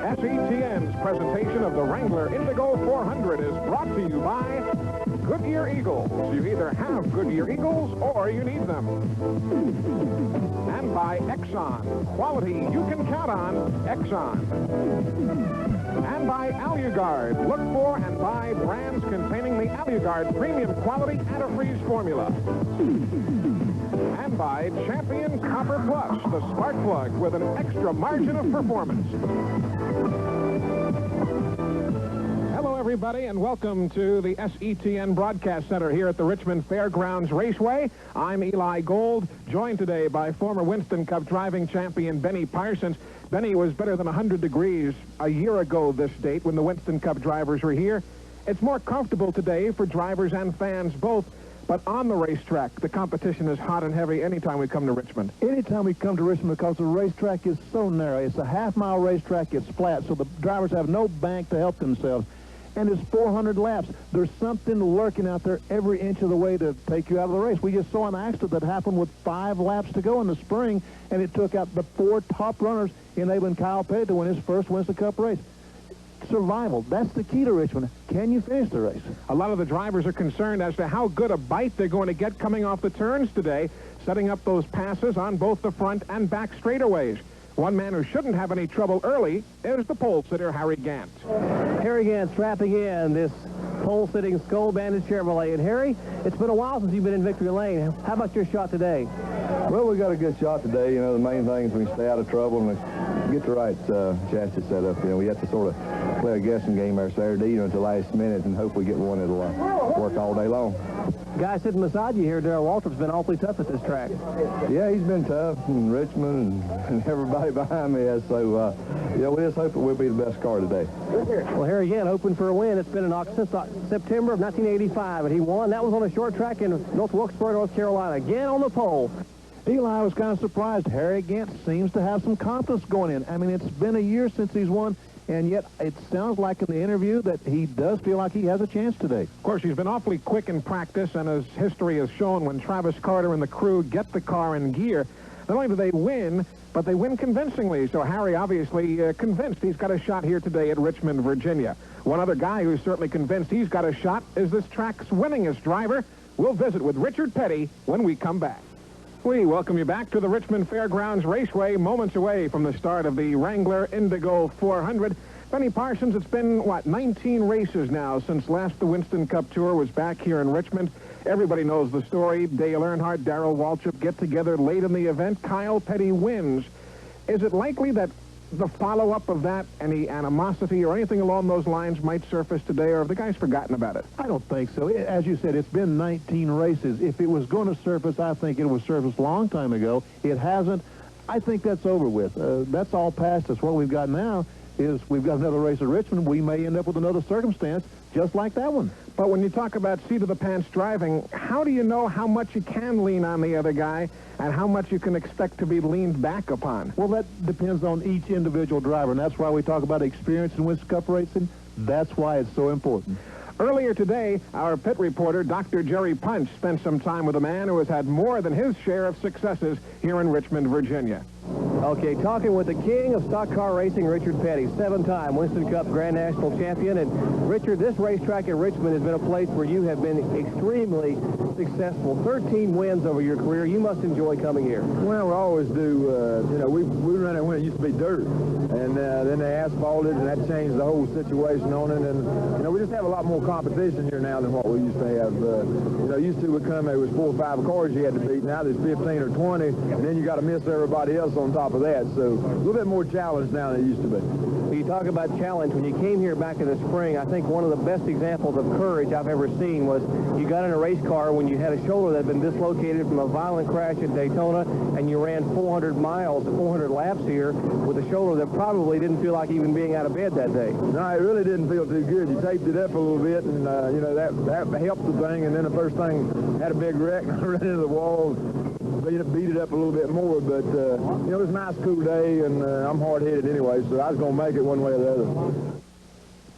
SETN's presentation of the Wrangler Indigo 400 is brought to you by Goodyear Eagles. You either have Goodyear Eagles or you need them. And by Exxon. Quality you can count on, Exxon. And by Aluguard. Look for and buy brands containing the Aluguard premium quality antifreeze formula. And by Champion Copper Plus, the spark plug with an extra margin of performance. Hello, everybody, and welcome to the SETN Broadcast Center here at the Richmond Fairgrounds Raceway. I'm Eli Gold, joined today by former Winston Cup driving champion Benny Parsons. Benny was better than 100 degrees a year ago this date when the Winston Cup drivers were here. It's more comfortable today for drivers and fans both. But on the racetrack, the competition is hot and heavy anytime we come to Richmond. Anytime we come to Richmond, because the racetrack is so narrow. It's a half-mile racetrack. It's flat, so the drivers have no bank to help themselves. And it's 400 laps. There's something lurking out there every inch of the way to take you out of the race. We just saw an accident that happened with 5 laps to go in the spring, and it took out the 4 top runners, enabling Kyle Petty to win his first Winston Cup race. Survival. That's the key to Richmond. Can you finish the race? A lot of the drivers are concerned as to how good a bite they're going to get coming off the turns today, setting up those passes on both the front and back straightaways. One man who shouldn't have any trouble early is the pole sitter, Harry Gant. Harry Gant strapping in this pole-sitting Skull Bandit Chevrolet. And Harry, it's been a while since you've been in victory lane. How about your shot today? Well, we got a good shot today. You know, the main thing is we stay out of trouble and get the right chassis set up. You know, we have to sort of play a guessing game our Saturday, you know, at the last minute and hope we get one that'll work all day long. Guy sitting beside you here, Darrell Waltrip's been awfully tough at this track. Yeah, he's been tough in Richmond and everybody behind me has. So, you know, we just hope that we'll be the best car today. Well, Harry Gant hoping for a win. It's been since September of 1985, and he won. That was on a short track in North Wilkesboro, North Carolina. Again on the pole. Eli was kind of surprised. Harry Gant seems to have some confidence going in. I mean, it's been a year since he's won, and yet it sounds like in the interview that he does feel like he has a chance today. Of course, he's been awfully quick in practice, and as history has shown, when Travis Carter and the crew get the car in gear, not only do they win, but they win convincingly. So Harry obviously convinced he's got a shot here today at Richmond, Virginia. One other guy who's certainly convinced he's got a shot is this track's winningest driver. We'll visit with Richard Petty when we come back. We welcome you back to the Richmond Fairgrounds Raceway, moments away from the start of the Wrangler Indigo 400. Benny Parsons, it's been, 19 races now since last the Winston Cup Tour was back here in Richmond. Everybody knows the story. Dale Earnhardt, Darrell Waltrip get together late in the event. Kyle Petty wins. Is it likely that the follow-up of that, any animosity or anything along those lines might surface today, or have the guys forgotten about it? I don't think so. As you said, it's been 19 races. If it was going to surface, I think it would surface a long time ago. It hasn't. I think that's over with. That's all past us. What we've got now is we've got another race at Richmond. We may end up with another circumstance just like that one. But when you talk about seat-of-the-pants driving, how do you know how much you can lean on the other guy and how much you can expect to be leaned back upon? Well, that depends on each individual driver, and that's why we talk about experience in Winston Cup racing. That's why it's so important. Earlier today, our pit reporter, Dr. Jerry Punch, spent some time with a man who has had more than his share of successes here in Richmond, Virginia. Okay, talking with the king of stock car racing, Richard Petty, 7-time Winston Cup Grand National Champion. And Richard, this racetrack in Richmond has been a place where you have been extremely successful. 13 wins over your career. You must enjoy coming here. Well, we always do. You know, we run it when it used to be dirt, and then they asphalted, and that changed the whole situation on it. And you know, we just have a lot more competition here now than what we used to have. You know, used to would come, there was 4 or 5 cars you had to beat. Now there's 15 or 20, and then you got to miss everybody else on top of that. So a little bit more challenge now than it used to be. When you talk about challenge, when you came here back in the spring, I think one of the best examples of courage I've ever seen was you got in a race car when you had a shoulder that had been dislocated from a violent crash in Daytona, and you ran 400 miles, 400 laps here with a shoulder that probably didn't feel like even being out of bed that day. No, it really didn't feel too good. You taped it up a little bit, and you know, that helped the thing. And then the first thing had a big wreck, and I ran into the wall, beat it up a little bit more. But you know, it was a nice, cool day, and I'm hard-headed anyway, so I was going to make it one way or the other.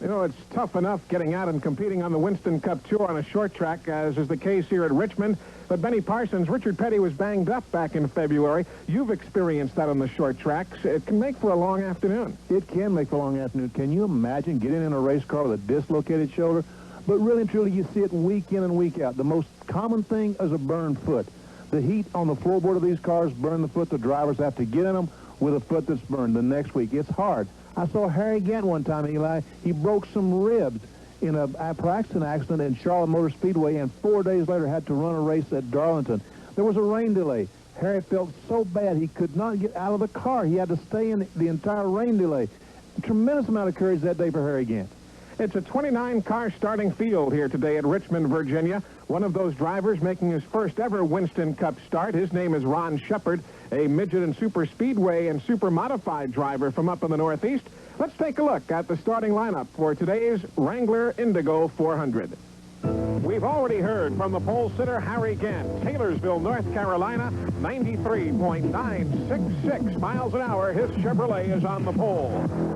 You know, it's tough enough getting out and competing on the Winston Cup Tour on a short track, as is the case here at Richmond. But Benny Parsons, Richard Petty was banged up back in February. You've experienced that on the short tracks. It can make for a long afternoon. It can make for a long afternoon. Can you imagine getting in a race car with a dislocated shoulder? But really and truly, you see it week in and week out. The most common thing is a burned foot. The heat on the floorboard of these cars burn the foot. The drivers have to get in them with a foot that's burned the next week. It's hard. I saw Harry Gant one time, Eli. He broke some ribs in a accident in Charlotte Motor Speedway, and 4 days later had to run a race at Darlington. There was a rain delay. Harry felt so bad he could not get out of the car. He had to stay in the entire rain delay. A tremendous amount of courage that day for Harry Gant. It's a 29-car starting field here today at Richmond, Virginia. One of those drivers making his first ever Winston Cup start. His name is Ron Shepard, a midget and super speedway and super modified driver from up in the Northeast. Let's take a look at the starting lineup for today's Wrangler Indigo 400. We've already heard from the pole sitter Harry Gant, Taylorsville, North Carolina, 93.966 miles an hour. His Chevrolet is on the pole.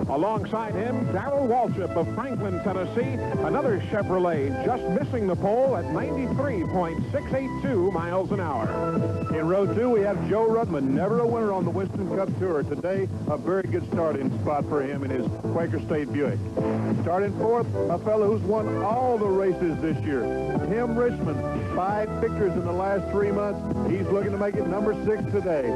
Alongside him, Darrell Waltrip of Franklin, Tennessee, another Chevrolet just missing the pole at 93.682 miles an hour. In row 2, we have Joe Rudman, never a winner on the Winston Cup Tour. Today, a very good starting spot for him in his Quaker State Buick. Starting fourth, a fellow who's won all the races this year. Tim Richmond, 5 victories in the last 3 months. He's looking to make it number 6 today.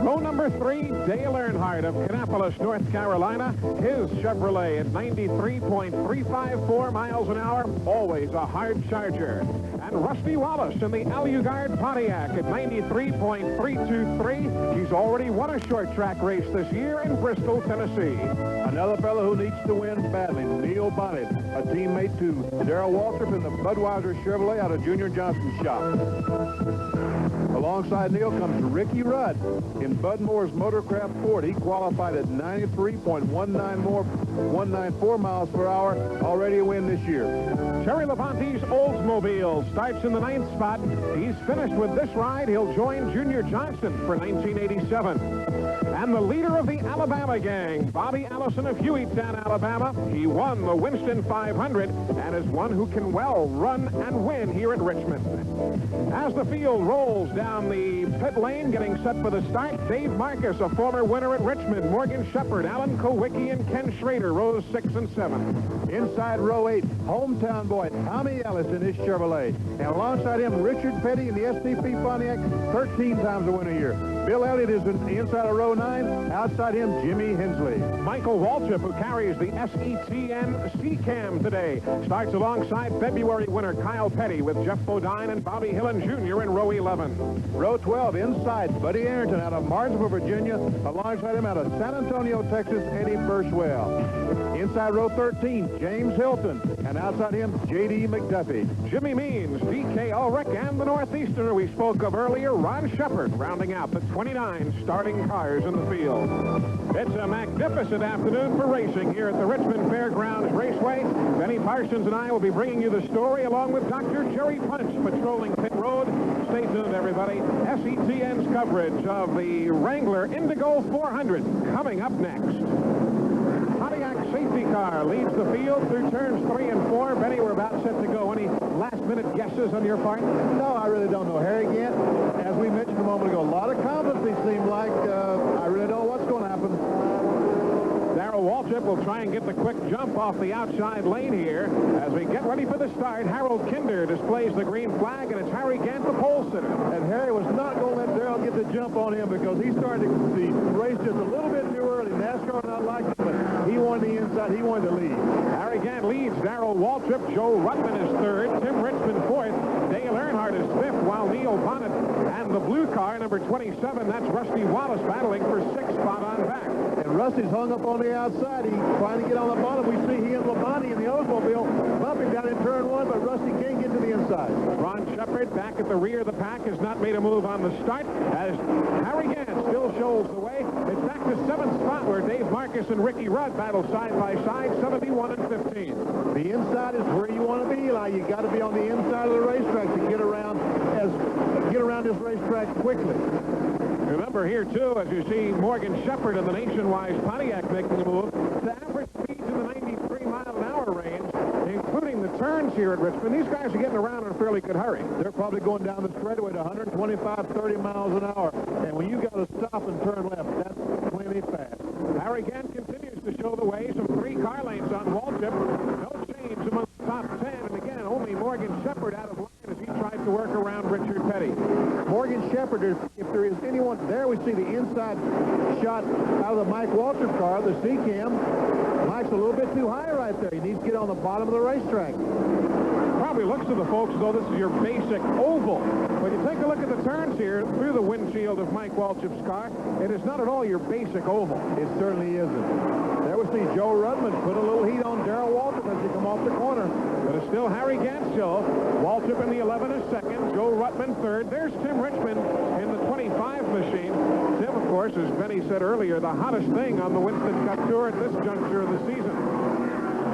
Row number 3, Dale Earnhardt of Kannapolis, North Carolina. His Chevrolet at 93.354 miles an hour, always a hard charger. And Rusty Wallace in the Alugard Pontiac at 93.323. He's already won a short track race this year in Bristol, Tennessee. Another fellow who needs to win badly, Neil Bonnet, a teammate to Darrell Waltrip in the Budweiser Chevrolet out of Junior Johnson's shop. Alongside Neil comes Ricky Rudd in Bud Moore's Motorcraft Ford. He qualified at 93.194 miles per hour, already a win this year. Terry Levante's Oldsmobile starts in the 9th spot. He's finished with this ride. He'll join Junior Johnson for 1987. And the leader of the Alabama gang, Bobby Allison of Hueytown, Alabama. He won the Winston 500 and is one who can well run and win here at Richmond. As the field rolls down the pit lane, getting set for the start, Dave Marcus, a former winner at Richmond, Morgan Shepard, Alan Kowicki, and Ken Schrader, rows 6 and 7. Inside row 8, hometown boy Tommy Ellis in his Chevrolet. And alongside him, Richard Petty in the STP Pontiac, 13 times a winner here. Bill Elliott is inside of row 9. Outside him, Jimmy Hensley. Michael Waltrip, who carries the SETN C-Cam today, starts alongside February winner Kyle Petty with Jeff Bodine and Bobby Hillen Jr. in row 11. Row 12, inside Buddy Arrington out of Martinsville, Virginia. Alongside him out of San Antonio, Texas, Eddie Burchwell. Inside row 13, James Hilton. And outside him, J.D. McDuffie. Jimmy Means, D.K. Ulrich, and the Northeasterner we spoke of earlier, Ron Shepard, rounding out the 29 starting cars in the field. It's a magnificent afternoon for racing here at the Richmond Fairgrounds Raceway. Benny Parsons and I will be bringing you the story along with Dr. Jerry Punch patrolling pit road. Stay tuned, everybody. SETN's coverage of the Wrangler Indigo 400 coming up next. Pontiac safety car leads the field through turns 3 and 4. Benny, we're about set to go. Any last-minute guesses on your part? No, I really don't know. Harry Gant, as we mentioned a moment ago, a lot of confidence it seemed like. I really don't know what's going to happen. Darrell Waltrip will try and get the quick jump off the outside lane here. As we get ready for the start, Harold Kinder displays the green flag, and it's Harry Gant, the pole sitter. And Harry was not going to let Darrell get the jump on him because he started the race just a little bit too early. NASCAR not like it, but he wanted the inside. He wanted to lead. Harry Gant leads. Darrell Waltrip. Joe Rudman is 3rd. Tim Richmond 4th. Dale Earnhardt is 5th, while Neil Bonnet and the blue car, number 27, that's Rusty Wallace, battling for 6th spot on back. And Rusty's hung up on the outside. He's trying to get on the bottom. We see he and Labonte in the Oldsmobile bumping down in turn 1, but Rusty can't get to the inside. Ron Shepard back at the rear of the pack has not made a move on the start as Harry Gant still shows the way. It's back to 7th spot where Dave Marcus and Ricky Rudd battle side by side, 71 and 15. The inside is where you want to be, Eli. You got to be on the inside of the racetrack to get around this racetrack quickly. Remember here, too, as you see Morgan Shepherd in the Nationwide Pontiac making the move, the average speeds in the 93-mile-an-hour range, including the turns here at Richmond. These guys are getting around in a fairly good hurry. They're probably going down the straightaway to 125, 30 miles an hour. And when you got to stop and turn left, that's plenty fast. Harry Gant continues to show the way. Some 3 car lanes on Waltrip. No change among the top 10. And again, only Morgan Shepherd out of line as he tries to work around Richard Petty. Morgan Shepherd, if there is anyone there, we see the inside shot out of the Mike Waltrip car, the C-cam. Mike's a little bit too high right there. He needs to get on the bottom of the racetrack. Probably looks to the folks as though this is your basic oval. When you take a look at the turns here through the windshield of Mike Waltrip's car, it is not at all your basic oval. It certainly isn't. There we see Joe Rudman put a little heat on Darrell Waltrip as he come off the corner. But it's still Harry Gant's show. Waltrip in the 11 is second. Joe Rudman third. There's Tim Richmond in the 25 machine. Tim, of course, as Benny said earlier, the hottest thing on the Winston Cup Tour at this juncture of the season.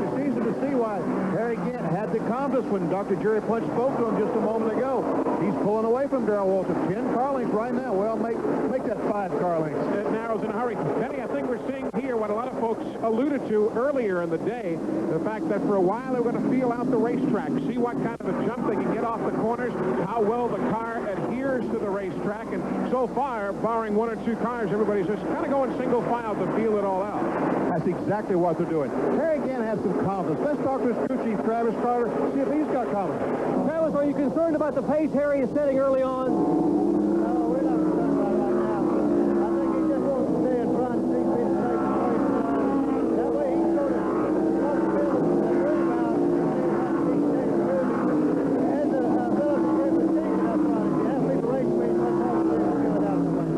It's easy to see why Harry Gant had the confidence when Dr. Jerry Punch spoke to him just a moment ago. He's pulling away from Darrell Waltrip. 10 car lengths right now. Well, make that 5 car lengths. It narrows in a hurry. Benny, I think we're seeing here what a lot of folks alluded to earlier in the day, the fact that for a while they were going to feel out the racetrack, see what kind of a jump they can get off the corners, how well the car adheres to the racetrack, and so far, barring 1 or 2 cars, everybody's just kind of going single file to feel it all out. That's exactly what they're doing. Harry Gant has some confidence. Let's talk to his crew chief, Travis Carter, see if he's got confidence. Travis, are you concerned about the pace Harry is setting early on? No, we're not concerned about it right now. I think he just wants to stay in front and see if he can take the place. That way he can go to Buffalo and rebound and see if he can has the ability to get the season up on it. You have to leave the race speed much more than going out the way.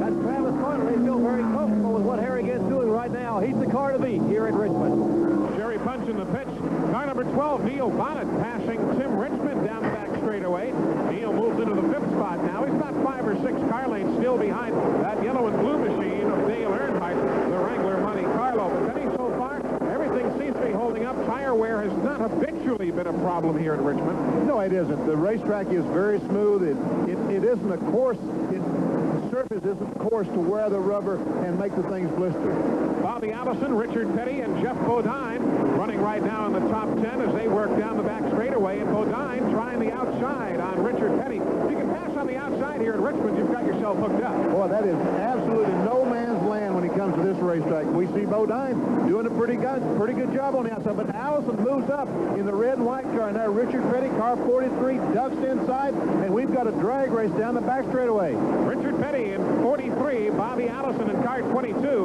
That's Travis Carter. They feel very comfortable with what Harry Gant's doing right now. He's the car to beat here at Richmond. Jerry Punch in the pitch. Car number 12, Neil Bonnet, passing Tim Richmond down the back straightaway. Neil moves into the 5th spot now. He's about 5 or 6 car lanes still behind that yellow and blue machine of Dale Earnhardt, the Wrangler Monte Carlo. But Benny, so far, everything seems to be holding up. Tire wear has not habitually been a problem here in Richmond. No, it isn't. The racetrack is very smooth. It isn't a course. The surface isn't coarse to wear the rubber and make the things blister. Bobby Allison, Richard Petty, and Jeff Bodine running right now in the top 10 as they work down the back straightaway. And Bodine trying the outside on Richard Petty. If you can pass on the outside here at Richmond, you've got yourself hooked up. Boy, that is absolutely no man's land when it comes to this racetrack. We see Bodine doing a pretty good job on the outside. But Allison moves up in the red and white car. And now Richard Petty, car 43, ducks inside. And we've got a drag race down the back straightaway. Richard Petty in 43, Bobby Allison in car 22.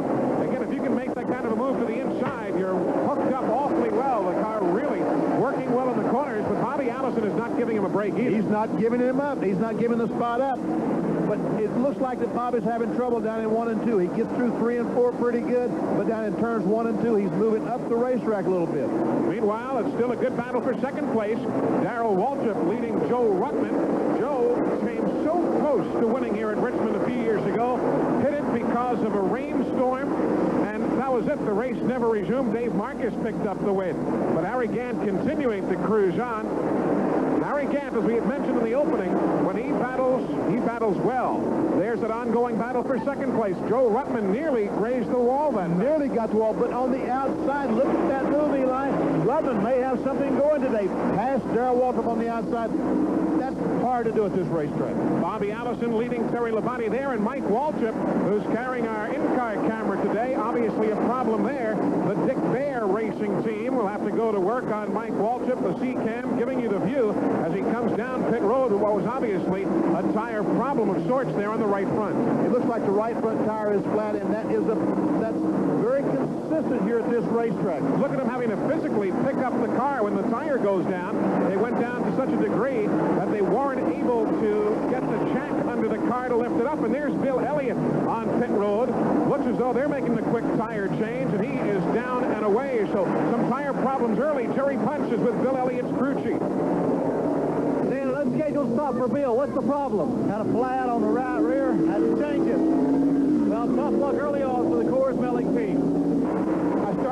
Again, if you can make that kind of a move to the inside, you're hooked up awfully well. The car really working well in the corners, but Bobby Allison is not giving him a break either. He's not giving him up. He's not giving the spot up. But it looks like that Bobby's having trouble down in 1 and 2. He gets through 3 and 4 pretty good, but down in turns 1 and 2, he's moving up the racetrack a little bit. Meanwhile, it's still a good battle for second place. Darrell Waltrip leading Joe Rudman. Joe came so close to winning here at Richmond a few years ago, hit it because of a rainstorm, and that was it. The race never resumed. Dave Marcus picked up the win. But Harry Gant continuing to cruise on. Harry Gant, as we had mentioned in the opening, when he battles well. There's an ongoing battle for second place. Joe Rudman nearly grazed the wall then. Nearly got the wall, but on the outside, look at that move, Eli. Rudman may have something going today. Past Darrell Waltrip on the outside. That's hard to do at this racetrack. Bobby Allison leading Terry Labonte there, and Mike Waltrip, who's carrying our in-car camera today. Obviously a problem there. The Dick Bear Racing team will have to go to work on Mike Waltrip, the C-cam, giving you the view as he comes down pit road with what was obviously a tire problem of sorts there on the right front. It looks like the right front tire is flat, and that's very consistent here at this racetrack. Look at him having to physically pick up the car when the tire goes down. They went down to such a degree that they weren't able to get the jack under the car to lift it up. And there's Bill Elliott on pit road. Looks as though they're making the quick tire change, and he is down and away. So some tire problems early. Terry Punch is with Bill Elliott's crew chief. Dan, let's schedule stop for Bill. What's the problem? Had a flat on the right rear. Had to change it. Well, tough luck early on for the Coors Melling team.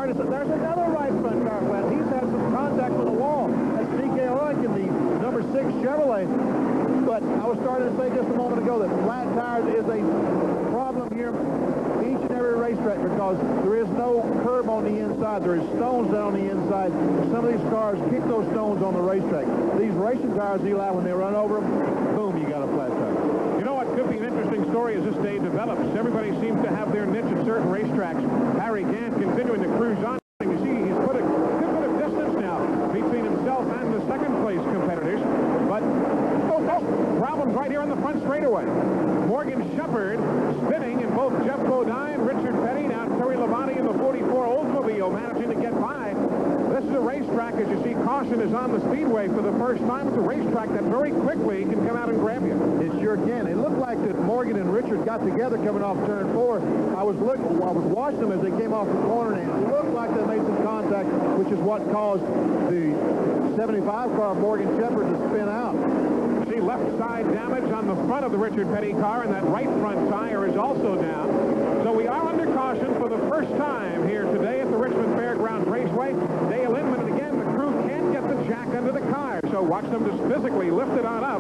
There's another right front tire flat. He's had some contact with the wall. That's D.K. Oink in the number 6 Chevrolet. But I was starting to say said just a moment ago that flat tires is a problem here each and every racetrack because there is no curb on the inside. There is stones down on the inside. Some of these cars kick those stones on the racetrack. These racing tires, Eli, when they run over them, boom, you got a flat tire. You know what could be an interesting story as this day develops? Everybody seems to have their niche at certain racetracks. Harry Gant continuing to cruise on. You see, he's put a good bit of distance now between himself and the second-place competitors. But, problems right here on the front straightaway. Morgan Shepherd spinning, and both Jeff Bodine, Richard Petty, now Terry Labonte in the 44 Oldsmobile managing to get by. This is a racetrack, as you see, caution is on the speedway for the first time. It's a racetrack that very quickly can come out and grab you. It sure can. It looked like that Morgan and Richard got together coming off turn 4. I was watching them as they came off the corner, and it looked like they made some contact, which is what caused the 75 car Morgan Shepherd to spin out. See left side damage on the front of the Richard Petty car, and that right front tire is also down. So we are under caution for the first time here today at the Richmond Fairgrounds Raceway. Dale Inman, and again, the crew can't get the jack under the car, so watch them just physically lift it on up.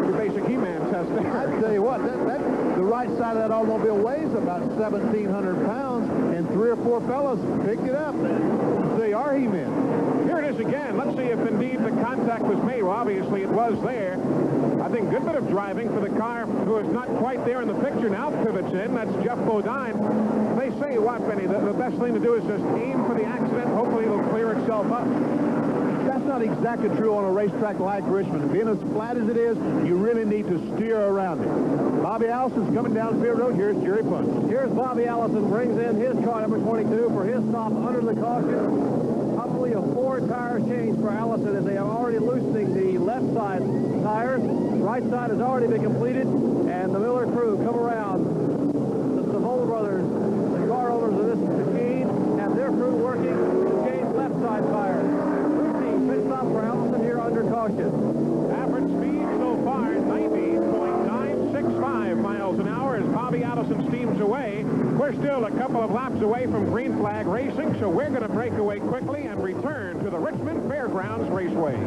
Your basic He-Man test there. I tell you what, the right side of that automobile weighs about 1,700 pounds, and 3 or 4 fellas picked it up. They are He-Men. Here it is again. Let's see if indeed the contact was made. Well, obviously it was there. I think good bit of driving for the car who is not quite there in the picture now pivots in. That's Jeff Bodine. They say, what, Benny, the best thing to do is just aim for the accident. Hopefully it'll clear itself up. That's not exactly true on a racetrack like Richmond. Being as flat as it is, you really need to steer around it. Bobby Allison's coming down Field Road. Here's Jerry Punch. Here's Bobby Allison, brings in his car, number 22, for his stop under the caution. Probably a 4-tire change for Allison as they are already loosening the left side tires. Right side has already been completed, and the Miller crew come around. The Savola brothers, the car owners of this machine, and their crew working to change left side tires. Routine pit stop for Allison here under caution. Average speed so far, 90.965 miles an hour as Bobby Allison steams away. We're still a couple of laps away from green flag racing, so we're going to break away quickly and return to the Richmond Fairgrounds Raceway.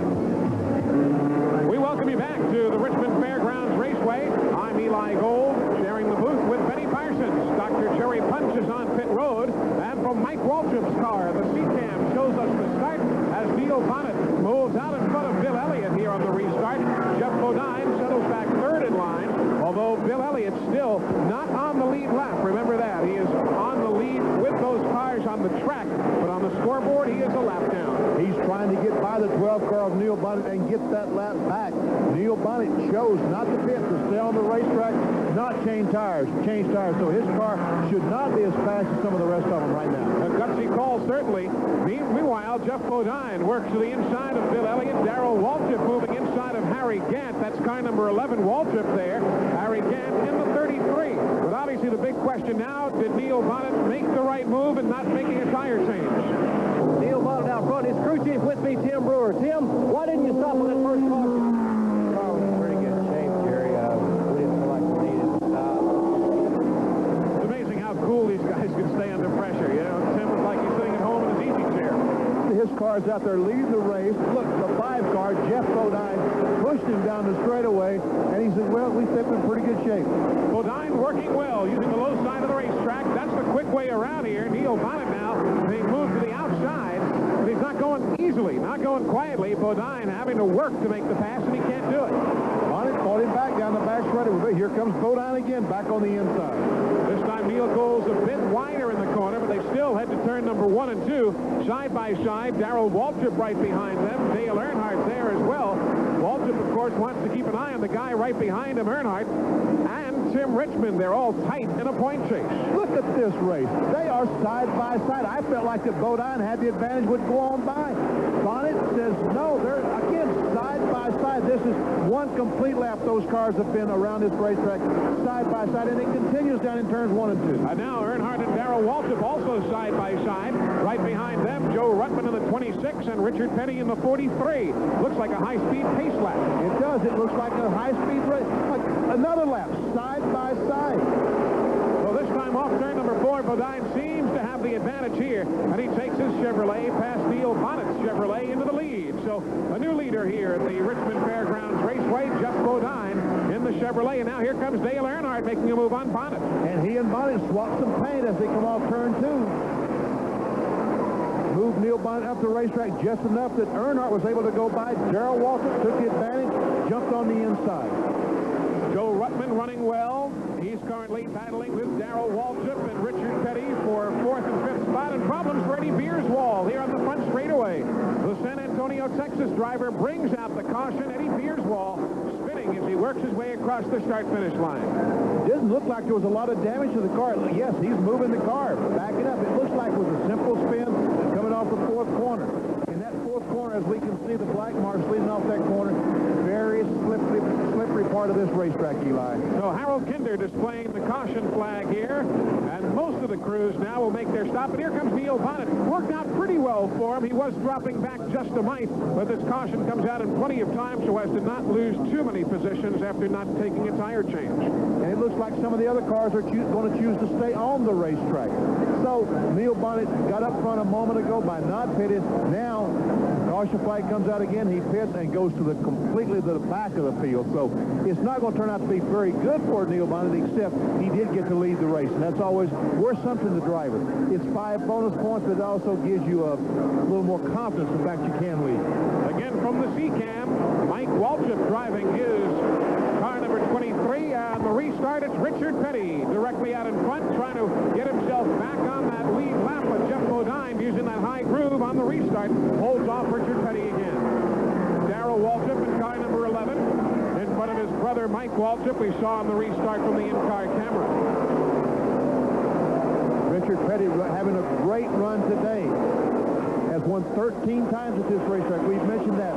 We welcome you back to the Richmond Fairgrounds Raceway. I'm Eli Gold, sharing the booth with Benny Parsons. Dr. Jerry Punch is on pit road, and from Mike Waltrip's car, the C-Cam shows us the start as Neil Bonnet moves out in front of Bill Elliott here on the restart. Jeff Bodine settles back third in line, although Bill Elliott's still not on the lead lap. Remember that. He is on the lead with those cars on the track, but on the scoreboard, he is a lap down. He's trying to get by the 12 car of Neil Bonnet and get that lap back. Neil Bonnet chose not to pit, to stay on the racetrack, not change tires. So his car should not be as fast as some of the rest of them right now. A gutsy call, certainly. Meanwhile, Jeff Bodine works to the inside of Bill Elliott. Darrell Waltrip moving inside of Harry Gant. That's car number 11, Waltrip there. Harry Gant in the 33. But obviously the big question now, did Neil Bonnet make the right move in not making a tire change? Neil Bonnet out front. His crew chief with me, Tim Brewer. Tim, why didn't you stop on that first caution? Car was in pretty good shape, Jerry. We didn't feel like we needed to stop. It's amazing how cool these guys can stay under pressure. You know, Tim was like he's sitting at home in his easy chair. His car's out there leading the race. Look, the 5 car, Jeff Bodine, pushed him down the straightaway, and he said, well, we stepped in pretty good shape. Bodine working well, using the low side of the racetrack. That's the quick way around here. Neil Bonnet now being moved to the outside, but he's not going easily, not going quietly. Bodine having to work to make the pass, and he can't do it. Bonnet fought him back down the back straightaway. Here comes Bodine again, back on the inside. This time Neil goes a bit wider in the corner, but they still head to turn number 1 and 2. Side by side, Darrell Waltrip right behind them. Dale Earnhardt there as well. Waltrip, of course, wants to keep an eye on the guy right behind him, Earnhardt. And Tim Richmond, they're all tight in a point chase. Look at this race. They are side by side. I felt like that Bodine had the advantage, would go on by. Bonnet says no. They're, again, side by side. This is one complete lap those cars have been around this racetrack, side by side, and it continues down in turns 1 and 2. And now Earnhardt and Darrell Waltrip also side by side. Right behind them, Joe Ruttman in the 26 and Richard Petty in the 43. Looks like a high-speed pace lap. It does. It looks like a high-speed race. Like another lap, side by side. Well, this time off turn number 4, Bodine seems to have the advantage here, and he takes his Chevrolet past Neil Bonnet's Chevrolet into the lead. So a new leader here at the Richmond Fairgrounds Raceway, Jeff Bodine in the Chevrolet, and now here comes Dale Earnhardt making a move on Bonnet. And he and Bonnet swapped some paint as they come off turn 2. Moved Neil Bonnet up the racetrack just enough that Earnhardt was able to go by. Darrell Waltrip took the advantage, jumped on the inside. Joe Ruttman running well. He's currently battling with Darrell Waltrip and Richard Petty for 4th and 5th spot, and problems for Eddie Beerswall here on the front straightaway. The San Antonio, Texas driver brings out the caution. Eddie Beerswall spinning as he works his way across the start-finish line. It doesn't look like there was a lot of damage to the car. Yes, he's moving the car, backing up. It looks like it was a simple spin coming off the 4th corner. In that 4th corner, as we can see the black marks leading off that corner, very slippery part of this racetrack, Eli. So Harold Kinder displaying the caution flag here, and most of the crews now will make their stop. And here comes Neil Bonnet. Worked out pretty well for him. He was dropping back just a mite, but this caution comes out in plenty of time so as to not lose too many positions after not taking a tire change. And it looks like some of the other cars are going to choose to stay on the racetrack. So Neil Bonnet got up front a moment ago by not pitted. Now caution flag comes out again. He pits and goes to completely to the back of the field. So it's not going to turn out to be very good for Neil Bonnet, except he did get to lead the race, and that's always worth something to the driver. It's 5 bonus points, but it also gives you a little more confidence in the fact you can lead. Again from the C-Cam, Mike Waltrip driving his car number 23, and the restart, it's Richard Petty directly out in front, trying to get himself back on that lead lap, but Jeff Bodine using that high groove on the restart holds off Richard Petty again. Darrell Waltrip in car number 11 in front of his brother Mike Waltrip. We saw on the restart from the in-car camera. Richard Petty having a great run today. Has won 13 times at this racetrack. We've mentioned that.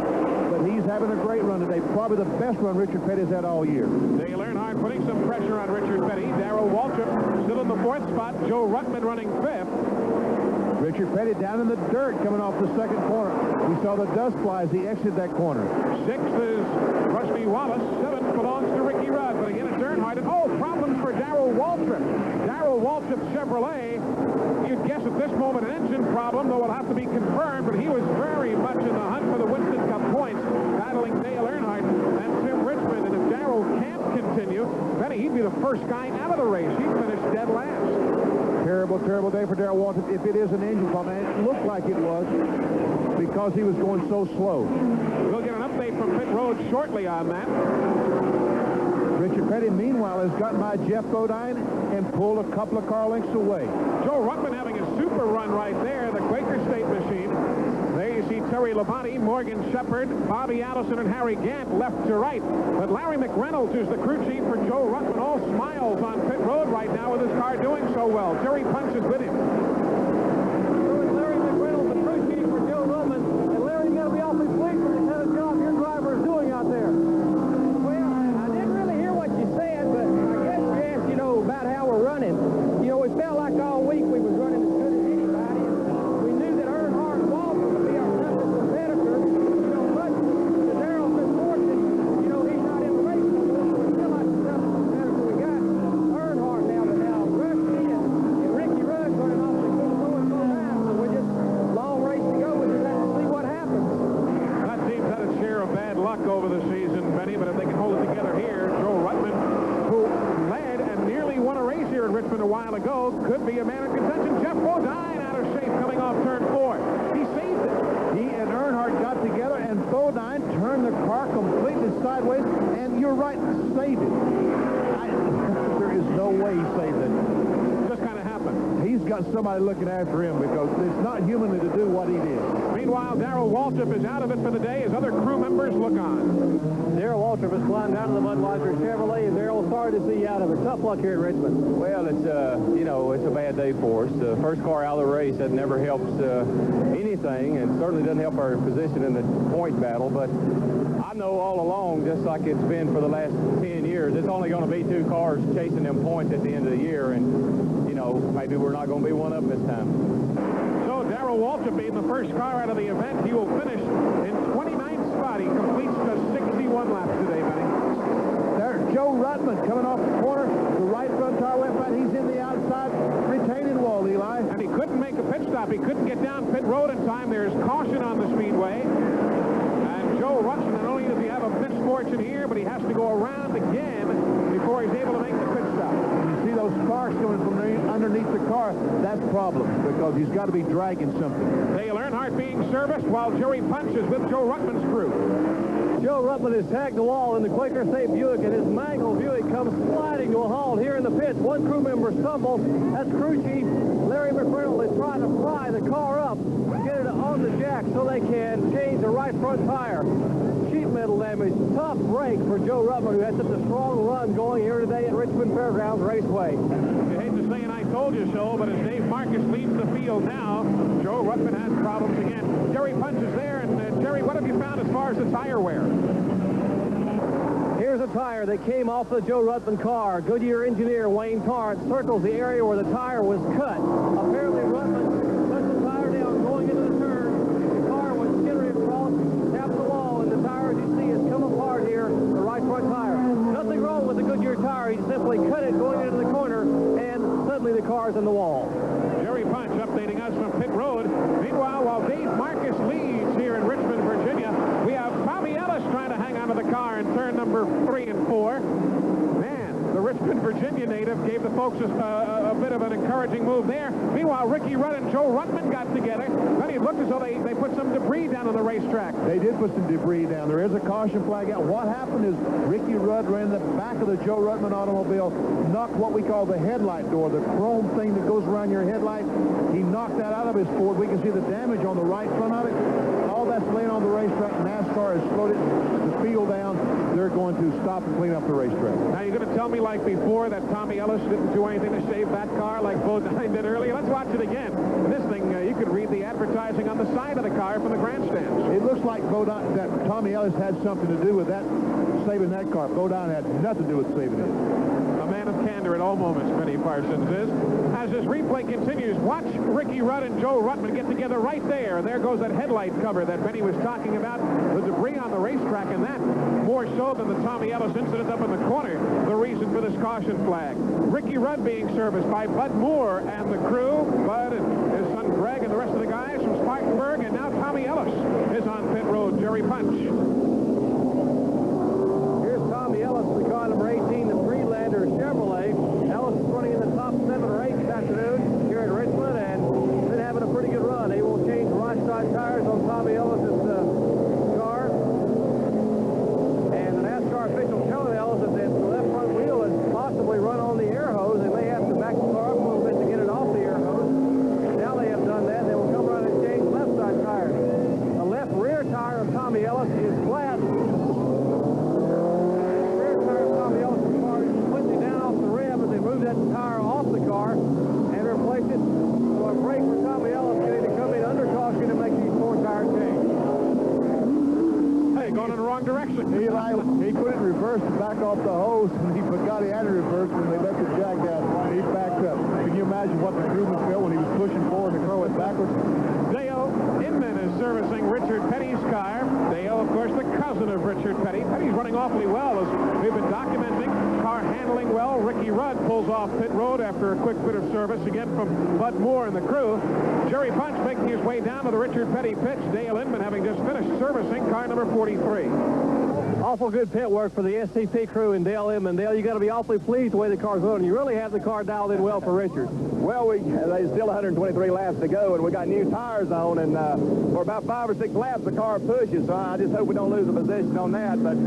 But he's having a great run today. Probably the best run Richard Petty's had all year. Dale Earnhardt putting some pressure on Richard Petty. Darrell Waltrip still in the 4th spot. Joe Ruttman running 5th. Richard Petty down in the dirt coming off the 2nd corner. We saw the dust fly as he exited that corner. 6th is Rusty Wallace. 7th belongs to Ricky Rudd. But again, it's Earnhardt. And, oh, problems for Darrell Waltrip. Darrell Waltrip's Chevrolet, you'd guess at this moment an engine problem, though it'll have to be confirmed. But he was very much in the hunt for the Winston Cup points, battling Dale Earnhardt and Tim Richmond. And if Darrell can't continue, Benny, he'd be the first guy out of the race. He'd finish dead last. Terrible, terrible day for Darrell Waltrip. If it is an engine problem, and it looked like it was because he was going so slow. We'll get an update from pit road shortly on that. Richard Petty, meanwhile, has gotten by Jeff Bodine and pulled a couple of car lengths away. Joe Ruttman having a super run right there, the Quaker State machine. There you see Terry Labonte, Morgan Shepherd, Bobby Allison, and Harry Gant left to right. But Larry McReynolds, who's the crew chief for Joe Ruttman, all smiles on pit road right now with his car doing so well. Terry punches with him. Larry McReynolds, the crew chief for Joe Ruttman. And Larry, you got to be awfully pleased with the kind of job your driver is doing out there. Well, I didn't really hear what you said, but I guess you asked, about how we're running. It felt like all week we was running as good as anybody. And we knew that Earnhardt and Walter would be our toughest competitor. But to Darrell's misfortune, he's not in the race anymore, so we feel like the toughest competitor we got. Earnhardt now, but now Rusty and Ricky Rudd running off the good slow and slow down. So we're just long race to go. We just have to see what happens. That team's had a share of bad luck over the season, Benny, but if they can hold it together here, Joe Ruttman, who led and nearly won a race here in Richmond a while ago, could be a man in contention. Jeff Bodine out of shape coming off turn 4. He saved it. He and Earnhardt got together, and Bodine turned the car completely sideways, and you're right, saved it. There is no way he saved it. Just kind of happened. He's got somebody looking after him because it's not humanly to do what he did. Meanwhile, Darrell Waltrip is out of it for the day as other crew members look on. Darrell Waltrip is flying down to the Budweiser Chevrolet, and Darrell, sorry to see you out of it. Tough luck here at Richmond. Well, it's it's a bad day for us. The first car out of the race, that never helps anything, and certainly doesn't help our position in the point battle. But I know all along, just like it's been for the last 10 years, it's only going to be 2 cars chasing them points at the end of the year, and maybe we're not going to be one of them this time. So Darrell Waltrip being the first car out of the event, he will finish in 29th spot. He completes just 61 laps today, Benny. There, Joe Ruttman coming off the corner. The right front tire went flat. He's in the outside retaining wall, Eli. And he couldn't make a pit stop. He couldn't get down pit road in time. There's caution on the speedway. And Joe Ruttman, not only does he have a misfortune here, but he has to go around again before he's able to make the pit stop. You see those sparks coming from underneath the car, that's a problem, because he's got to be dragging something. Dale Earnhardt being serviced while Jerry Punch is with Joe Ruttman's crew. Joe Ruttman has tagged the wall in the Quaker State Buick, and his mangled Buick comes sliding to a halt here in the pits. One crew member stumbles. That's crew chief Larry McReynolds. They try to pry the car up, get it on the jack so they can change the right front tire. Sheet metal damage. Tough break for Joe Ruttman, who had such a strong run going here today at Richmond Fairgrounds Raceway. You hate to say it, I told you so, but as Dave Marcus leaves the field now, Joe Ruttman has problems again. Jerry Punch is there, and Jerry, what have you found as far as the tire wear? Here's a tire that came off the Joe Ruttman car. Goodyear engineer Wayne Torrance circles the area where the tire was cut. Apparently Ruttman let the tire down going into the turn. The car was skittering across, tapped the wall, and the tire, as you see, has come apart here, the right front tire. Nothing wrong with the Goodyear tire. He simply cut it going into the corner, and suddenly the car's in the wall. Jerry Punch updating us from pit road. Meanwhile, while Dave Marcus leads here in Richmond, Virginia, we have Bobby Ellis trying to hang onto the car in turn number 3 and 4. Man, the Richmond, Virginia native gave the folks a bit of an encouraging move there. Meanwhile, Ricky Rudd and Joe Ruttman got together. Then it looked as though they put some debris down on the racetrack. They did put some debris down. There is a caution flag out. What happened is Ricky Rudd ran the back of the Joe Ruttman automobile, knocked what we call the headlight door, the chrome thing that goes around your headlight. He knocked that out of his Ford. We can see the damage on the right front of it. All that's laying on the racetrack. NASCAR has slowed the field down. They're going to stop and clean up the racetrack. Now, you're going to tell me like before that Tommy Ellis didn't do anything to save that car like Bodine did earlier? Let's watch it again. This thing, you could read the advertising on the side of the car from the grandstands. It looks like Bodine, that Tommy Ellis had something to do with that, saving that car. Bodine had nothing to do with saving it. A man of candor at all moments, Benny Parsons is. As this replay continues, watch Ricky Rudd and Joe Ruttman get together right there. There goes that headlight cover that Benny was talking about, the debris on the racetrack, and that, more so than the Tommy Ellis incident up in the corner, the reason for this caution flag. Ricky Rudd being serviced by Bud Moore and the crew, Bud and his son Greg and the rest of the guys from Spartanburg, and now Tommy Ellis is on pit road, Jerry Punch. Here's Tommy Ellis, the car number 18, the Freelander Chevrolet. Ellis is running in the top 7 or 8 this afternoon here at Richmond, and been having a pretty good run. They will change right side tires on Tommy Ellis's car. And the NASCAR official telling Ellis that the left front wheel has possibly run on the air hose. They may have to back the car up a little bit to get it off the air hose. Now they have done that. They will come around and change left side tires. The left rear tire of Tommy Ellis is flat. That tire off the car and replace it. So a break for Tommy Ellis getting to come in under caution to make these 4 tires change. Hey, going in the wrong direction. He put it in reverse to back off the hose, and he forgot he had it reversed when they let the jack down. He backed up. Can you imagine what the crewman felt when he was pushing forward and the car went backwards? Dale Inman is servicing Richard Petty's car. Dale, of course, the cousin of Richard Petty. Petty's running awfully well, as we've been documenting. Car handling well. Ricky Rudd pulls off pit road after a quick bit of service again from Bud Moore and the crew. Jerry Punch making his way down to the Richard Petty pits. Dale Inman having just finished servicing car number 43. Awful good pit work for the SCP crew and Dale Inman. Dale, you got to be awfully pleased the way the car's going. You really have the car dialed in well for Richard. Well, there's still 123 laps to go, and we got new tires on, and for about 5 or 6 laps, the car pushes, so I just hope we don't lose a position on that, but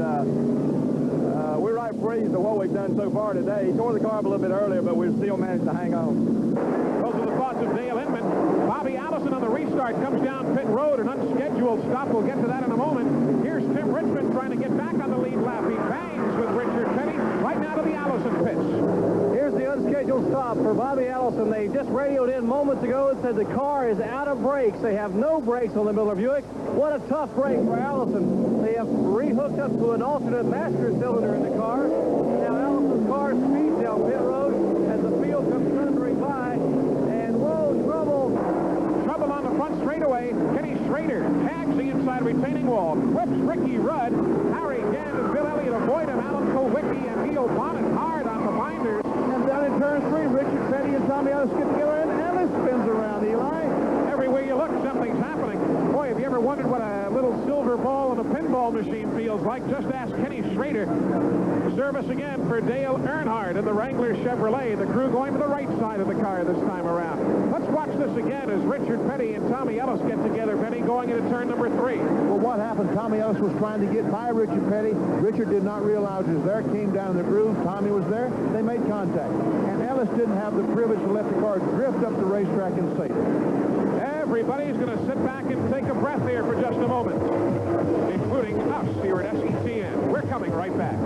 we're right pleased with what we've done so far today. He tore the car up a little bit earlier, but we've still managed to hang on. Those are the thoughts of Dale Inman. Bobby Allison on the restart comes down pit road, an unscheduled stop. We'll get to that in a moment. Here's Tim Richmond trying to get back on the lead lap. He bangs with Richard Petty right now to the Allison pits. Here's the unscheduled stop for Bobby Allison. They just radioed in moments ago and said the car is out of brakes. They have no brakes on the Miller Buick. What a tough break for Allison. They have rehooked up to an alternate master cylinder in the car. Now Allison's car speeds down pit road as the field comes thundering by. And whoa, trouble. Trouble on the front straightaway. Kenny Schrader tags the inside retaining wall. Whips Ricky Rudd. Harry Gant and Bill Elliott avoid him. Alan Kowicki and Neil Bonnet hard on the binders. And down in turn 3, Richard Petty and Tommy Ellis get together, and Ellis spins around, Eli. Everywhere you look, something's happening. Boy, have you ever wondered what a little silver ball in a pinball machine feels like? Just ask Kenny Schrader. Schrader. Service again for Dale Earnhardt in the Wrangler Chevrolet. The crew going to the right side of the car this time around. Let's watch this again as Richard Petty and Tommy Ellis get together. Petty going into turn number 3. Well, what happened? Tommy Ellis was trying to get by Richard Petty. Richard did not realize he was there, came down in the groove. Tommy was there. They made contact. And Ellis didn't have the privilege to let the car drift up the racetrack and save it. Everybody's going to sit back and take a breath here for just a moment, including us here at SETN. We're coming right back.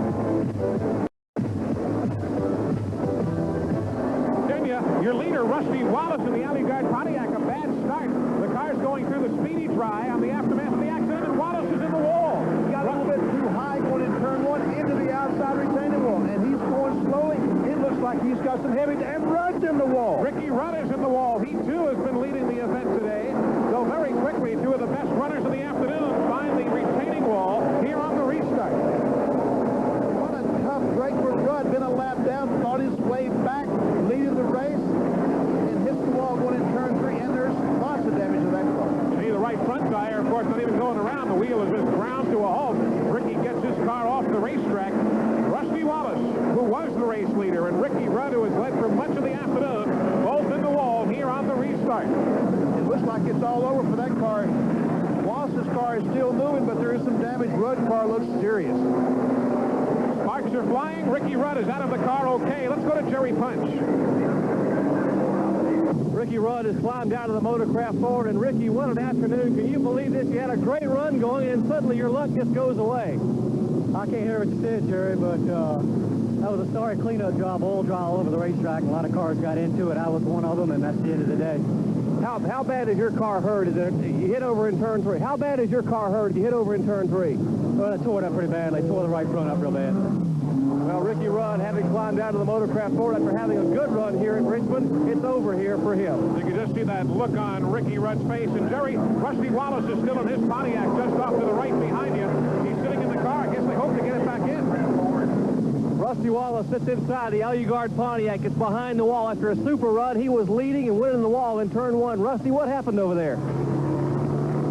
Your leader, Rusty Wallace, in the Alley Guard Pontiac, a bad start. The car's going through the speedy dry on the aftermath of the accident, and Wallace is in the wall. He got a little bit too high going in turn 1 into the outside retaining wall, and he's going slowly. It looks like he's got some heavy, and Rudd's in the wall. Ricky Rudd is in the wall. He, too, has been leading the event today. So very quickly, two of the best runners of the afternoon find the retaining wall here on the restart. What a tough break for Rudd. Been a lap down, fought his way back, leading the race, and hits the wall going in turn 3, and there's lots of damage to that car. See, the right front tire, of course, not even going around. The wheel is just ground to a halt. Ricky gets his car off the racetrack. Rusty Wallace, who was the race leader, and Ricky Rudd, who has led for much of the afternoon, both in the wall here on the restart. It looks like it's all over for that car. Wallace's car is still moving, but there is some damage. Rudd's car looks serious. Sparks are flying. Ricky Rudd is out of the car okay. Let's go to Jerry Punch. Ricky Rudd has climbed out of the motorcraft forward, and Ricky, what an afternoon. Can you believe this? You had a great run going, and suddenly your luck just goes away. I can't hear what you said, Jerry, but that was a sorry cleanup job, oil dry all over the racetrack. A lot of cars got into it. I was one of them, and that's the end of the day. How bad is your car hurt? You hit over in turn 3. How bad is your car hurt? You hit over in turn 3. Well, I tore it up pretty badly. Tore the right front up real bad. Well, Ricky Rudd, having climbed out of the motorcraft forward after having a good run here in Richmond, it's over here for him. You can just see that look on Ricky Rudd's face. And Jerry, Rusty Wallace is still in his Pontiac just off to the right behind you. He's sitting in the car. I guess they hope to get it back in. Rusty Wallace sits inside the Alley Guard Pontiac. It's behind the wall after a super run. He was leading and winning the wall in turn 1. Rusty, what happened over there?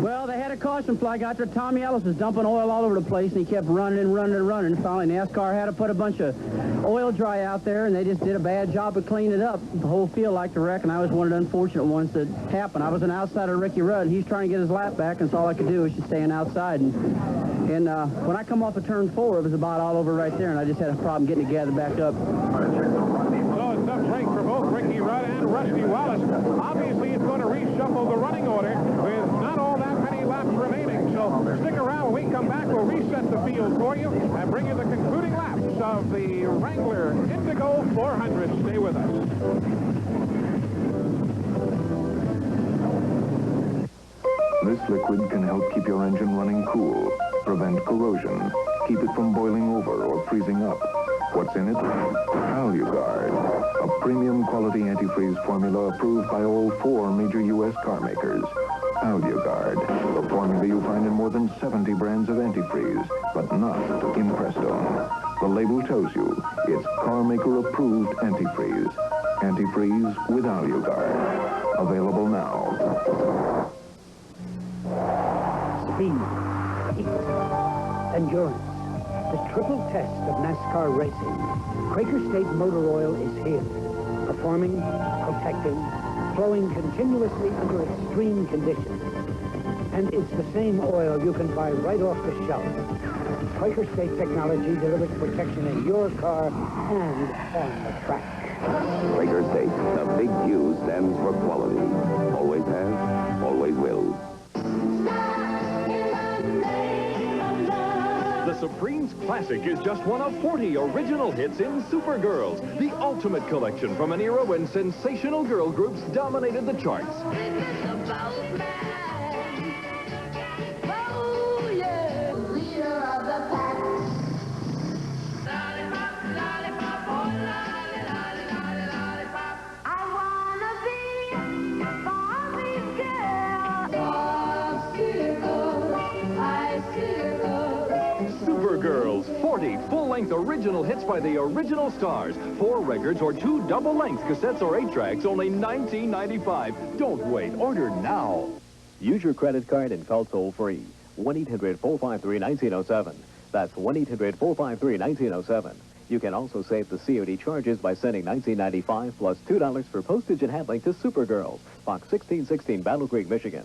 Well, they had a caution flag out there. Tommy Ellis was dumping oil all over the place, and he kept running and running and running. Finally, NASCAR had to put a bunch of oil dry out there, and they just did a bad job of cleaning it up. The whole field liked to wreck, and I was one of the unfortunate ones that happened. I was an outsider, Ricky Rudd, and he's trying to get his lap back, and so all I could do was just staying outside. And when I come off of turn 4, it was about all over right there, and I just had a problem getting it gathered back up. So a tough break for both Ricky Rudd and Rusty Wallace. Obviously, it's going to reshuffle the running order with not all that many laps remaining. So stick around. When we come back, we'll reset the field for you and bring you the concluding laps of the Wrangler Indigo 400. Stay with us. This liquid can help keep your engine running cool, prevent corrosion, keep it from boiling over or freezing up. What's in it? AluGuard, a premium quality antifreeze formula approved by all 4 major U.S. car makers. AluGuard, a formula you find in more than 70 brands of antifreeze, but not in Prestone. The label tells you it's car maker approved antifreeze. Antifreeze with AluGuard. Available now. Speed, pace, endurance. The triple test of NASCAR racing. Quaker State Motor Oil is here, performing, protecting, flowing continuously under extreme conditions. And it's the same oil you can buy right off the shelf. Quaker State technology delivers protection in your car and on the track. Quaker State, the big Q stands for quality. Always has, always will. The Supremes Classic is just one of 40 original hits in Supergirls, the ultimate collection from an era when sensational girl groups dominated the charts. Supergirls, 40 full-length original hits by the original stars. 4 records or 2 double-length cassettes or 8 tracks, only $19.95. Don't wait. Order now. Use your credit card and call toll-free. 1-800-453-1907. That's 1-800-453-1907. You can also save the COD charges by sending $19.95 plus $2 for postage and handling to Supergirls, Box 1616, Battle Creek, Michigan.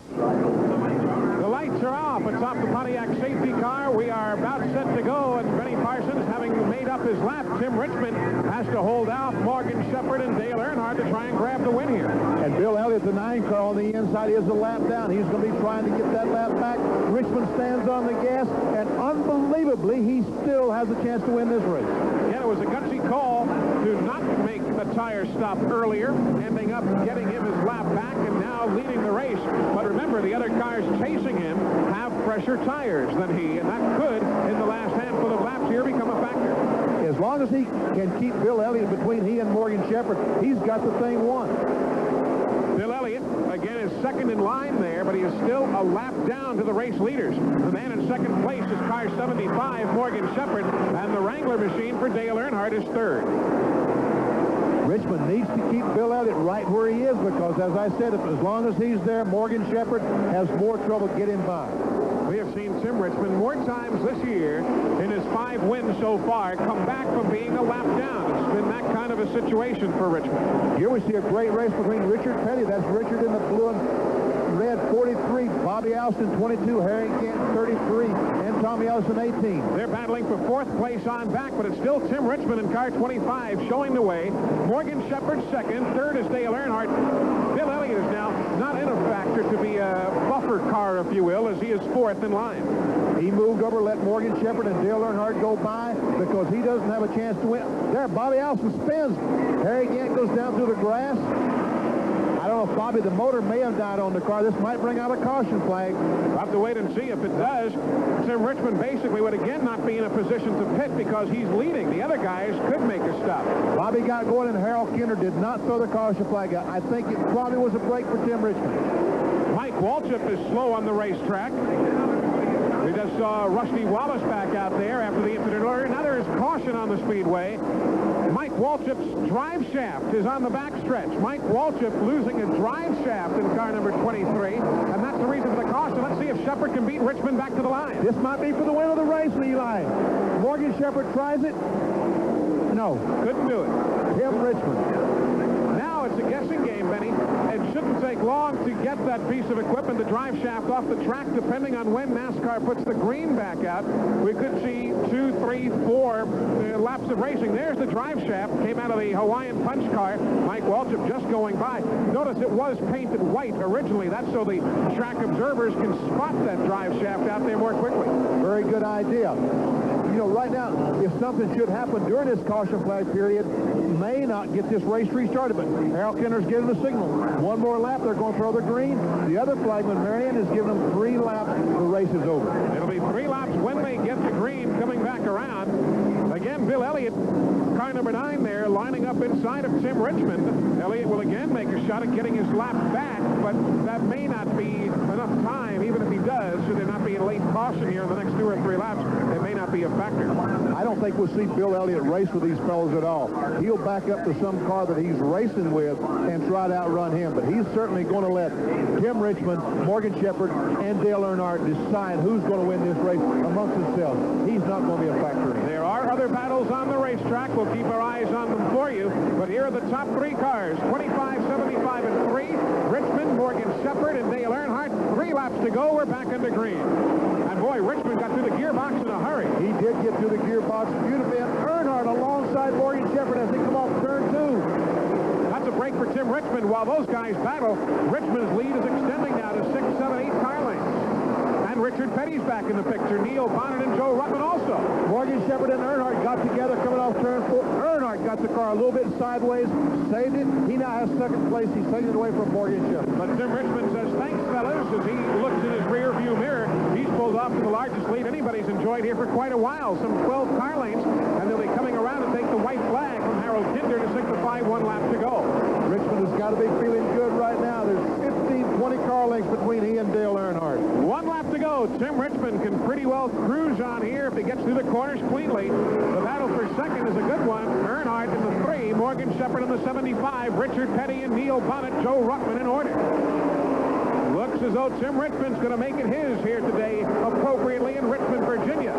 The lights are off. It's off the Pontiac safety car. We are about set to go, and Benny Parsons, having made up his lap, Tim Richmond has to hold out Morgan Shepherd and Dale Earnhardt to try and grab the win here. And Bill Elliott, the 9 car on the inside, is a lap down. He's going to be trying to get that lap back. Richmond stands on the gas, and unbelievably, he still has a chance to win this race. Yeah, it was a gutsy call to not make the tire stop earlier, ending up getting him his lap back and now leading the race. But remember, the other cars chasing him have fresher tires than he, and that could, in the last handful of laps here, become a factor. As long as he can keep Bill Elliott between he and Morgan Shepherd, he's got the thing won. Bill Elliott, again, is second in line there, but he is still a lap down to the race leaders. The man in second place is car 75, Morgan Shepherd, and the Wrangler machine for Dale Earnhardt is third. Richmond needs to keep Bill Elliott right where he is because, as I said, as long as he's there, Morgan Shepherd has more trouble getting by. We have seen Tim Richmond more times this year in his 5 wins so far come back from being a lap down. It's been that kind of a situation for Richmond. Here we see a great race between Richard Petty. That's Richard in the blue and red 43, Bobby Alston 22, Harry Canton 33, and Tommy Ellison 18. They're battling for 4th place on back, but it's still Tim Richmond in car 25 showing the way. Morgan Shepherd second, third is Dale Earnhardt. Bill Elliott is now not in a factor to be a buffer car, if you will, as he is 4th in line. He moved over, let Morgan Shepherd and Dale Earnhardt go by because he doesn't have a chance to win. There, Bobby Alston spins. Harry Gant goes down through the grass. I don't know if Bobby, the motor may have died on the car. This might bring out a caution flag. We'll have to wait and see if it does. Tim Richmond basically would again not be in a position to pit because he's leading. The other guys could make a stop. Bobby got going and Harold Kinder did not throw the caution flag out. I think it probably was a break for Tim Richmond. Mike Waltrip is slow on the racetrack. We just saw Rusty Wallace back out there after the incident earlier. Now there is caution on the speedway. Mike Waltrip's drive shaft is on the backstretch. Mike Waltrip losing a drive shaft in car number 23, and that's the reason for the caution. Let's see if Shepherd can beat Richmond back to the line. This might be for the win of the race, Eli. Morgan Shepherd tries it. No. Couldn't do it. Tim Richmond. Now it's a guessing game, Benny. It shouldn't take long to get that piece of equipment, the drive shaft, off the track, depending on when NASCAR puts the green back out. We could see 2, 3, 4 laps of racing. There's the drive shaft. Came out of the Hawaiian Punch car. Mike Waltrip just going by. Notice it was painted white originally. That's so the track observers can spot that drive shaft out there more quickly. Very good idea. You know, right now, if something should happen during this caution flag period, may not get this race restarted, but Harold Kinder's giving the signal. One more lap, they're going to throw the green. The other flagman, Marion, is giving them 3 laps. The race is over. It'll be 3 laps when they get the green coming back around. Again, Bill Elliott, car number 9 there, lining up inside of Tim Richmond. Elliott will again make a shot at getting his lap back, but that may not be enough time, even if he does, should there not be a late caution here in the next 2 or 3 laps. It may not be a factor. I don't think we'll see Bill Elliott race with these fellows at all. He'll back up to some car that he's racing with and try to outrun him, but he's certainly going to let Tim Richmond, Morgan Shepherd, and Dale Earnhardt decide who's going to win this race amongst themselves. He's not going to be a factor in it. There are other battles on the racetrack. We'll keep our eyes on them for you, but here are the top 3 cars, 25, 75, and 3. Richmond, Morgan Shepherd, and Dale Earnhardt. 3 laps to go. We're back into green. And boy, Richmond got through the gearbox in a hurry. He did get through the gearbox beautifully, and Earnhardt alongside Morgan Shepherd as they come off turn 2. That's a break for Tim Richmond. While those guys battle, Richmond's lead is extending now to 6, 7, 8 car lengths. And Richard Petty's back in the picture. Neil Bonnet and Joe Ruttman also. Morgan Shepherd and Earnhardt got together coming off turn 4. Earnhardt got the car a little bit sideways, saved it. He now has second place. He's taking it away from Morgan Shepherd. But Tim Richmond says, thanks, fellas, as he looks in his rear view mirror. He's pulled off to the largest lead anybody's enjoyed here for quite a while, some 12 car lengths, and they'll be coming around to take the white flag from Harold Kinder to signify 1 lap to go. Richmond has got to be feeling good right now. There's 15, 20 car lengths between he and Dale Earnhardt. 1 lap to go. Tim Richmond can pretty well cruise on here if he gets through the corners cleanly. The battle for second is a good one. Earnhardt in the 3, Morgan Shepherd in the 75, Richard Petty and Neil Bonnet, Joe Ruttman in order. Look looks as though Tim Richmond's going to make it his here today, appropriately in Richmond, Virginia.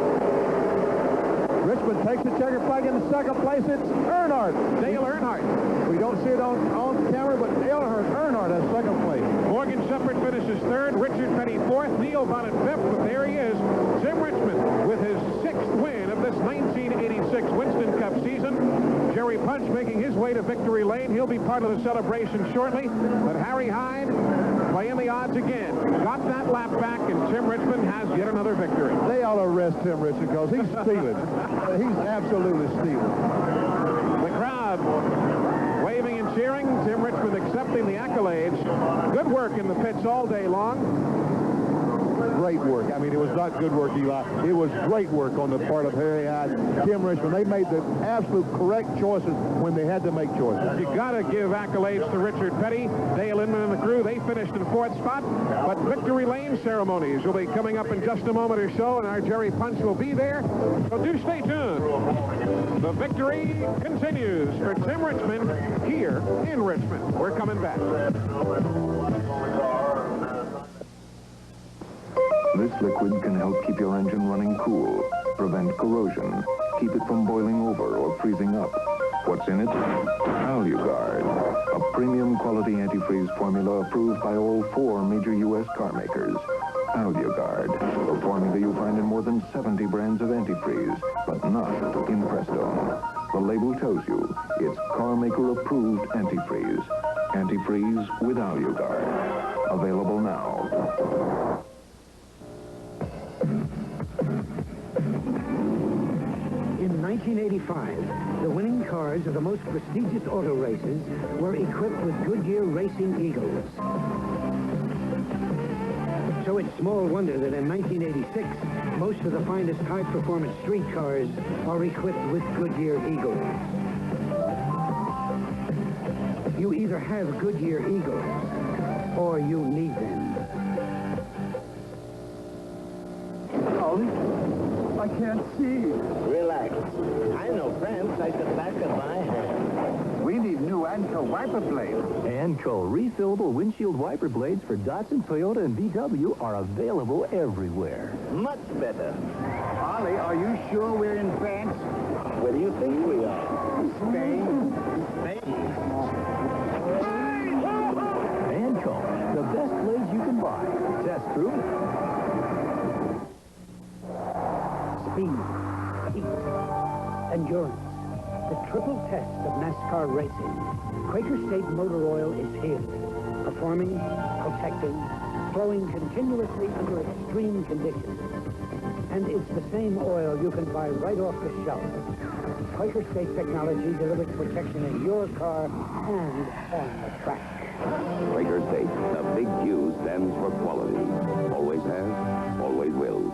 Richmond takes the checker flag in the second place. It's Earnhardt. Dale Earnhardt. We don't see it on camera, but Earnhardt has second place. Morgan Shepherd finishes third. Richard Petty fourth. Neil Bonnet fifth. But there he is, Tim Richmond, with his sixth win of this 1986 Winston Cup season. Jerry Punch making his way to victory lane. He'll be part of the celebration shortly. But Harry Hyde playing the odds again. Got that lap back, and Tim Richmond has yet another victory. They ought to arrest Tim Richmond because he's stealing. He's absolutely stealing. The crowd waving and cheering. Tim Richmond accepting the accolades. Good work in the pits all day long. Great work. I mean, it was not good work, Eli. It was great work on the part of Harry Hyde, Tim Richmond. They made the absolute correct choices when they had to make choices. You got to give accolades to Richard Petty, Dale Inman, and the crew. They finished in fourth spot, but victory lane ceremonies will be coming up in just a moment or so, and our Jerry Punch will be there. So do stay tuned. The victory continues for Tim Richmond here in Richmond. We're coming back. This liquid can help keep your engine running cool, prevent corrosion, keep it from boiling over or freezing up. What's in it? AluGuard, a premium quality antifreeze formula approved by all 4 major U.S. car makers. AluGuard, a formula you find in more than 70 brands of antifreeze, but not in Prestone. The label tells you it's car maker approved antifreeze. Antifreeze with AluGuard. Available now. In 1985, the winning cars of the most prestigious auto races were equipped with Goodyear Racing Eagles. So it's small wonder that in 1986, most of the finest high-performance street cars are equipped with Goodyear Eagles. You either have Goodyear Eagles, or you need them. I can't see. Relax. I know France like the back of my hand. We need new Anco wiper blades. Anco refillable windshield wiper blades for Datsun, Toyota, and VW are available everywhere. Much better. Ollie, are you sure we're in France? Where do you think we are? Spain. Spain. Anco, the best blades you can buy. Test proven. Speed, heat, endurance, the triple test of NASCAR racing. Quaker State Motor Oil is here, performing, protecting, flowing continuously under extreme conditions. And it's the same oil you can buy right off the shelf. Quaker State technology delivers protection in your car and on the track. Quaker State, the big Q stands for quality. Always has, always will.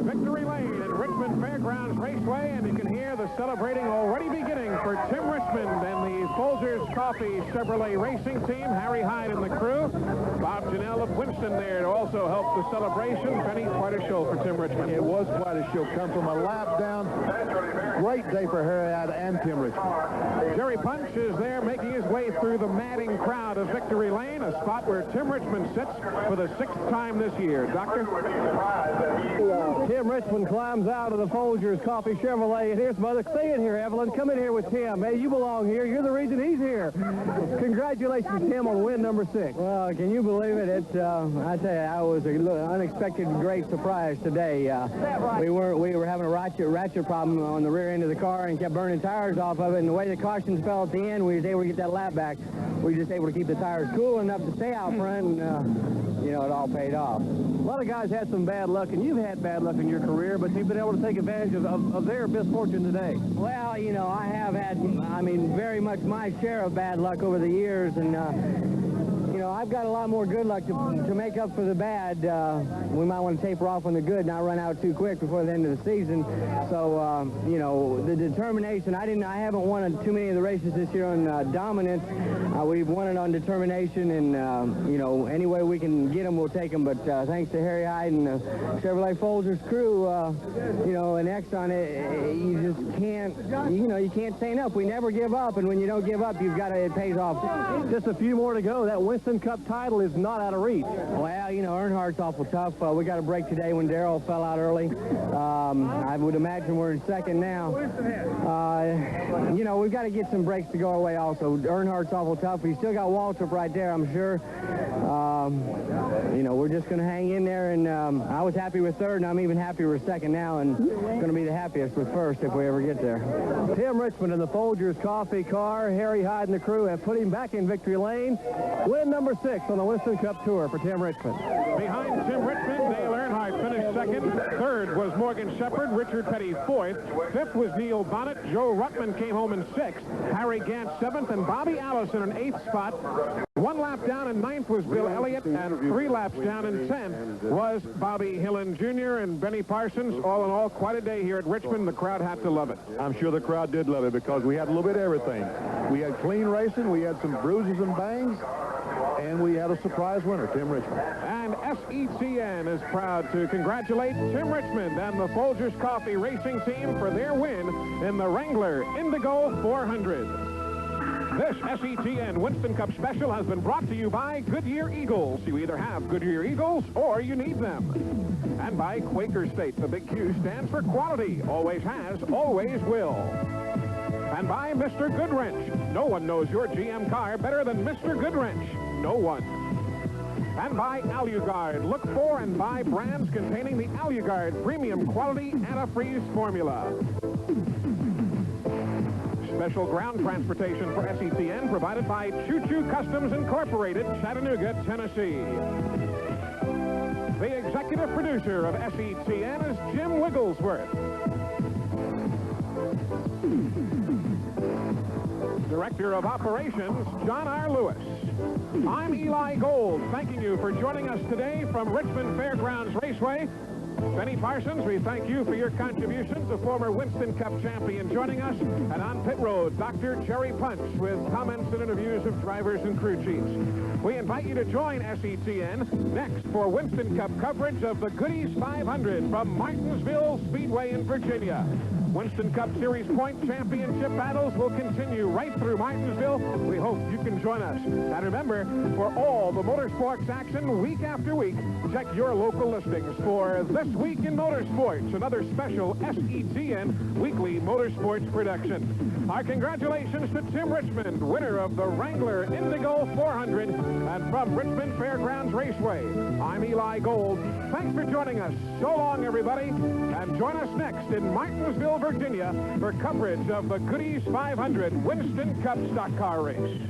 Victory Lane in Richmond Fairgrounds Raceway, and you can hear the celebrating already beginning for Tim Richmond and the Folgers Coffee Chevrolet racing team. Harry Hyde and the crew. Bob Janelle of Winston there to also help the celebration. Penny, quite a show for Tim Richmond. It was quite a show. Come from a lap down. Great day for Harry Hyde and Tim Richmond. Jerry Punch is there making his way through the madding crowd of Victory Lane, a spot where Tim Richmond sits for the 6th time this year. Doctor? Tim Richmond climbs out of the Folgers Coffee Chevrolet, and here's Mother. Stay in here, Evelyn. Come in here with Tim. Hey, you belong here. You're the reason he's here. Congratulations, Tim, on win number 6. Well, can you believe it? It's, I tell you, I was an unexpected great surprise today. We were having a ratchet problem on the rear end of the car and kept burning tires off of it, and the way the cautions fell at the end, we was able to get that lap back. We were just able to keep the tires cool enough to stay out front, and, you know, it all paid off. A lot of guys had some bad luck, and you've had bad luck in your career, but you've been able to take advantage of their misfortune today. Well, you know, I have had, I mean, very much my share of bad luck over the years, and, you know, I've got a lot more good luck to make up for the bad. We might want to taper off on the good, not run out too quick before the end of the season. So, you know, the determination, I haven't won too many of the races this year on dominance. We've won it on determination, and, you know, any way we can get them, we'll take them. But thanks to Harry Hyde and the Chevrolet Folgers crew, you know, and Exxon, you just can't, you know, you can't say enough. We never give up, and when you don't give up, you've got to, it pays off. Just a few more to go. That Winston Winston Cup title is not out of reach. Well, you know, Earnhardt's awful tough. We got a break today when Darrell fell out early. I would imagine we're in second now. You know, we've got to get some breaks to go our way also. Earnhardt's awful tough. We still got Waltrip right there, I'm sure. You know, we're just going to hang in there, and I was happy with third, and I'm even happier with second now, and going to be the happiest with first if we ever get there. Tim Richmond in the Folgers Coffee car. Harry Hyde and the crew have put him back in victory lane. Win number 6 on the Winston Cup Tour for Tim Richmond. Behind Tim Richmond, Dale Earnhardt finished second. Third was Morgan Shepherd, Richard Petty fourth. Fifth was Neil Bonnet. Joe Ruttman came home in sixth. Harry Gant seventh, and Bobby Allison in eighth spot. 1 lap down in ninth was Bill Elliott, and 3 laps down in 10th was Bobby Hillen Jr. and Benny Parsons. All in all, quite a day here at Richmond. The crowd had to love it. I'm sure the crowd did love it because we had a little bit of everything. We had clean racing, we had some bruises and bangs, and we had a surprise winner, Tim Richmond. And SECN is proud to congratulate Tim Richmond and the Folgers Coffee Racing Team for their win in the Wrangler Indigo 400. This SETN Winston Cup special has been brought to you by Goodyear Eagles. You either have Goodyear Eagles or you need them. And by Quaker State. The big Q stands for quality. Always has, always will. And by Mr. Goodwrench. No one knows your GM car better than Mr. Goodwrench. No one. And by Alugard. Look for and buy brands containing the Alugard premium quality antifreeze formula. Special ground transportation for SETN provided by Choo Choo Customs Incorporated, Chattanooga, Tennessee. The executive producer of SETN is Jim Wigglesworth. Director of Operations, John R. Lewis. I'm Eli Gold, thanking you for joining us today from Richmond Fairgrounds Raceway. Benny Parsons, we thank you for your contributions, a former Winston Cup champion joining us. And on pit road, Dr. Jerry Punch with comments and interviews of drivers and crew chiefs. We invite you to join SETN next for Winston Cup coverage of the Goodies 500 from Martinsville Speedway in Virginia. Winston Cup Series Point Championship battles will continue right through Martinsville. We hope you can join us. And remember, for all the motorsports action week after week, check your local listings for This Week in Motorsports, another special SETN weekly motorsports production. Our congratulations to Tim Richmond, winner of the Wrangler Indigo 400, and from Richmond Fairgrounds Raceway. I'm Eli Gold. Thanks for joining us. So long, everybody, and join us next in Martinsville, Virginia, for coverage of the Goodies 500 Winston Cup Stock Car Race.